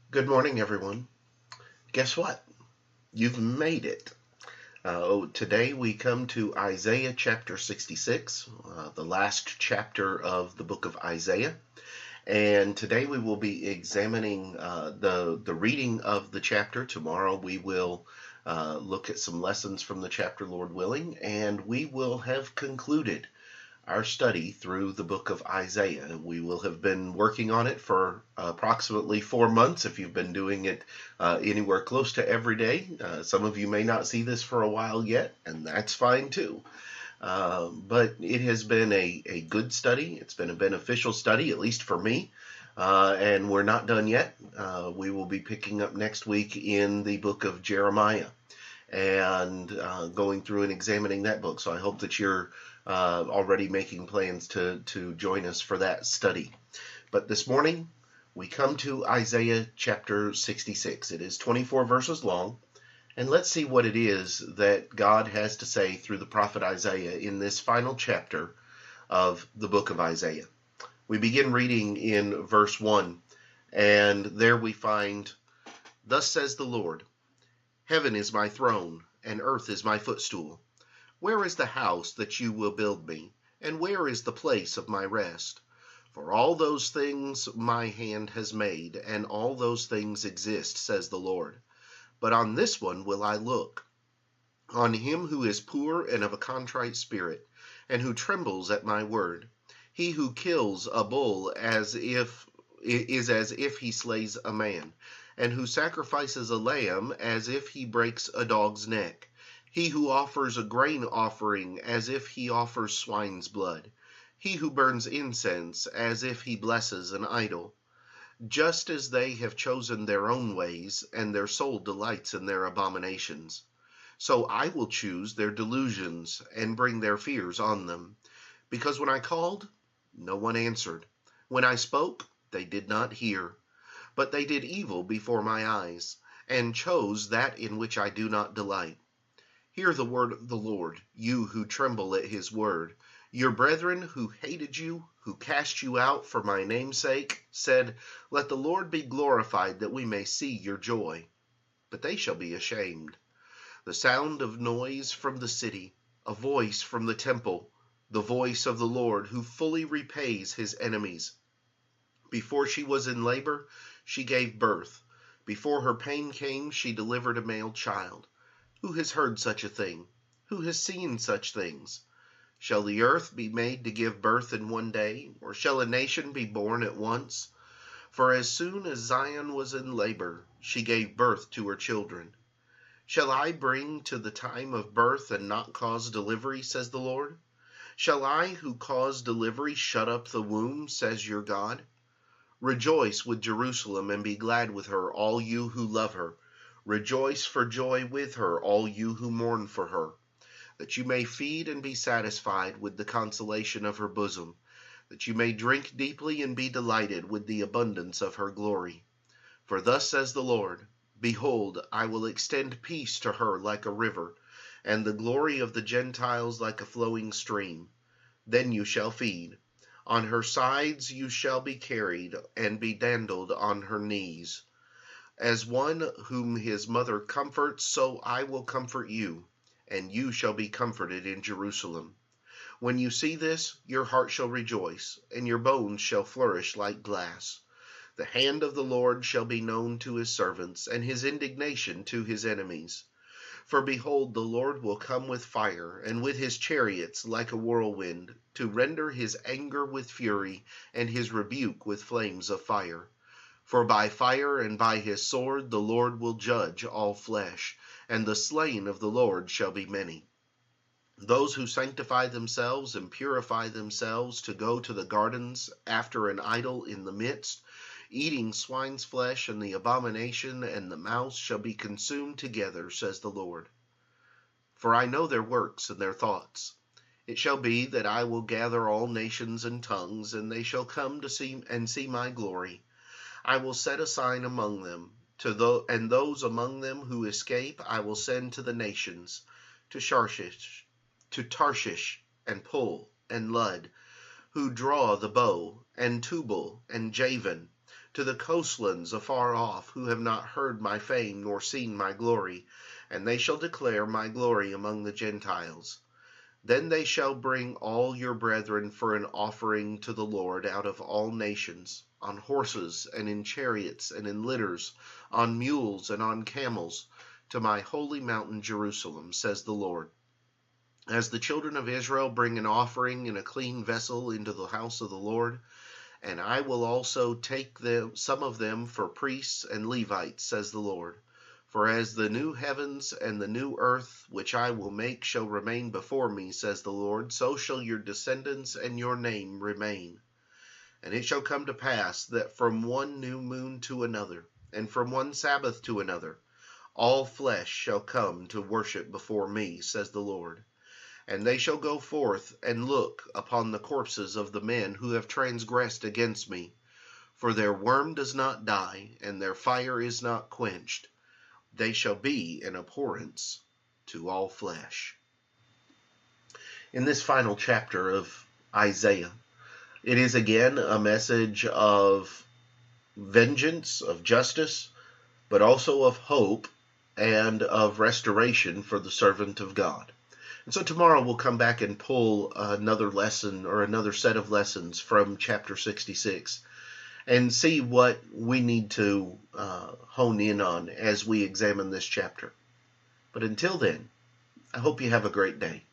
Good morning, everyone. Guess what? You've made it. Today we come to Isaiah chapter 66, the last chapter of the book of Isaiah. And today we will be examining the reading of the chapter. Tomorrow we will look at some lessons from the chapter, Lord willing, and we will have concluded our study through the book of Isaiah. We will have been working on it for approximately 4 months if you've been doing it anywhere close to every day. Some of you may not see this for a while yet, and that's fine too. But it has been a good study. It's been a beneficial study, at least for me. And we're not done yet. We will be picking up next week in the book of Jeremiah and going through and examining that book. So I hope that you're already making plans to join us for that study. But this morning, we come to Isaiah chapter 66. It is 24 verses long, and let's see what it is that God has to say through the prophet Isaiah in this final chapter of the book of Isaiah. We begin reading in verse 1, and there we find, "Thus says the Lord, Heaven is my throne, and earth is my footstool. Where is the house that you will build me? And where is the place of my rest? For all those things my hand has made, and all those things exist, says the Lord. But on this one will I look, on him who is poor and of a contrite spirit, and who trembles at my word. He who kills a bull as if he slays a man, and who sacrifices a lamb as if he breaks a dog's neck. He who offers a grain offering as if he offers swine's blood. He who burns incense as if he blesses an idol. Just as they have chosen their own ways, and their soul delights in their abominations. So I will choose their delusions, and bring their fears on them. Because when I called, no one answered. When I spoke, they did not hear. But they did evil before my eyes, and chose that in which I do not delight. Hear the word of the Lord, you who tremble at his word. Your brethren who hated you, who cast you out for my name's sake, said, Let the Lord be glorified, that we may see your joy. But they shall be ashamed. The sound of noise from the city, a voice from the temple, the voice of the Lord, who fully repays his enemies. Before she was in labor, she gave birth. Before her pain came, she delivered a male child. Who has heard such a thing? Who has seen such things? Shall the earth be made to give birth in one day, or shall a nation be born at once? For as soon as Zion was in labor, she gave birth to her children. Shall I bring to the time of birth and not cause delivery, says the Lord? Shall I, who cause delivery, shut up the womb, says your God? Rejoice with Jerusalem and be glad with her, all you who love her. Rejoice for joy with her, all you who mourn for her, that you may feed and be satisfied with the consolation of her bosom, that you may drink deeply and be delighted with the abundance of her glory. For thus says the Lord, Behold, I will extend peace to her like a river, and the glory of the Gentiles like a flowing stream. Then you shall feed. On her sides you shall be carried, and be dandled on her knees. As one whom his mother comforts, so I will comfort you, and you shall be comforted in Jerusalem. When you see this, your heart shall rejoice, and your bones shall flourish like glass. The hand of the Lord shall be known to his servants, and his indignation to his enemies. For behold, the Lord will come with fire, and with his chariots like a whirlwind, to render his anger with fury, and his rebuke with flames of fire. For by fire and by his sword the Lord will judge all flesh, and the slain of the Lord shall be many. Those who sanctify themselves and purify themselves to go to the gardens after an idol in the midst, eating swine's flesh and the abomination and the mouse shall be consumed together, says the Lord. For I know their works and their thoughts. It shall be that I will gather all nations and tongues, and they shall come to see my glory. I will set a sign among them, and those among them who escape I will send to the nations, to Tarshish and Pul and Lud, who draw the bow, and Tubal and Javan, to the coastlands afar off, who have not heard my fame nor seen my glory, and they shall declare my glory among the Gentiles. Then they shall bring all your brethren for an offering to the Lord out of all nations, on horses and in chariots and in litters, on mules and on camels, to my holy mountain Jerusalem, says the Lord. As the children of Israel bring an offering in a clean vessel into the house of the Lord, and I will also take some of them for priests and Levites, says the Lord. For as the new heavens and the new earth which I will make shall remain before me, says the Lord, so shall your descendants and your name remain. And it shall come to pass that from one new moon to another, and from one Sabbath to another, all flesh shall come to worship before me, says the Lord. And they shall go forth and look upon the corpses of the men who have transgressed against me. For their worm does not die, and their fire is not quenched. They shall be an abhorrence to all flesh. In this final chapter of Isaiah, it is again a message of vengeance, of justice, but also of hope and of restoration for the servant of God. And so tomorrow we'll come back and pull another lesson or another set of lessons from chapter 66 and see what we need to hone in on as we examine this chapter. But until then, I hope you have a great day.